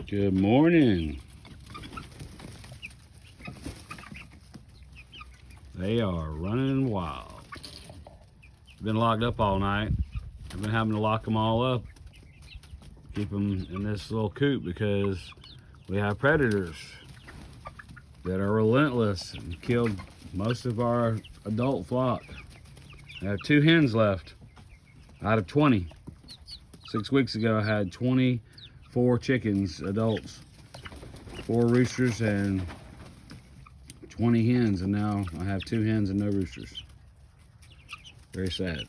Good morning. They are running wild. Been locked up all night. I've been having to lock them all up, keep them in this little coop because we have predators that are relentless and killed most of our adult flock. I have 2 hens left out of 20. 6 weeks ago I had 24 chickens, adults, 4 roosters and 20 hens, and now I have 2 hens and no roosters. Very sad.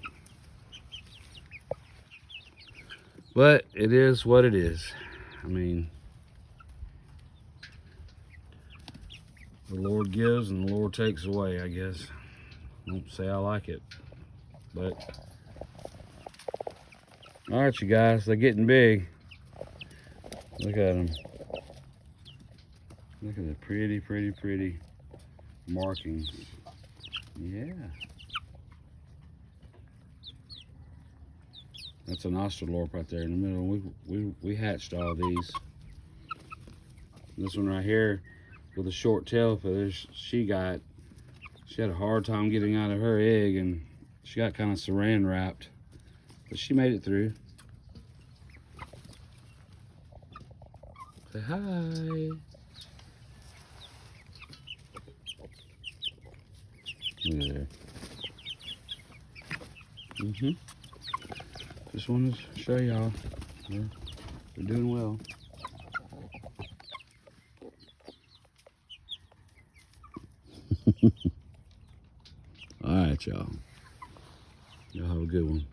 But it is what it is. I mean, the Lord gives and the Lord takes away, I guess. I won't say I like it, but all right, you guys, they're getting big. Look at them. Look at the pretty markings. Yeah. That's an Australorp right there in the middle. We hatched all these. This one right here with a short tail feathers, she had a hard time getting out of her egg, and she got kind of saran wrapped, but she made it through. Say hi. Look at there. Just wanted to show y'all they're doing well. All right, y'all. Y'all have a good one.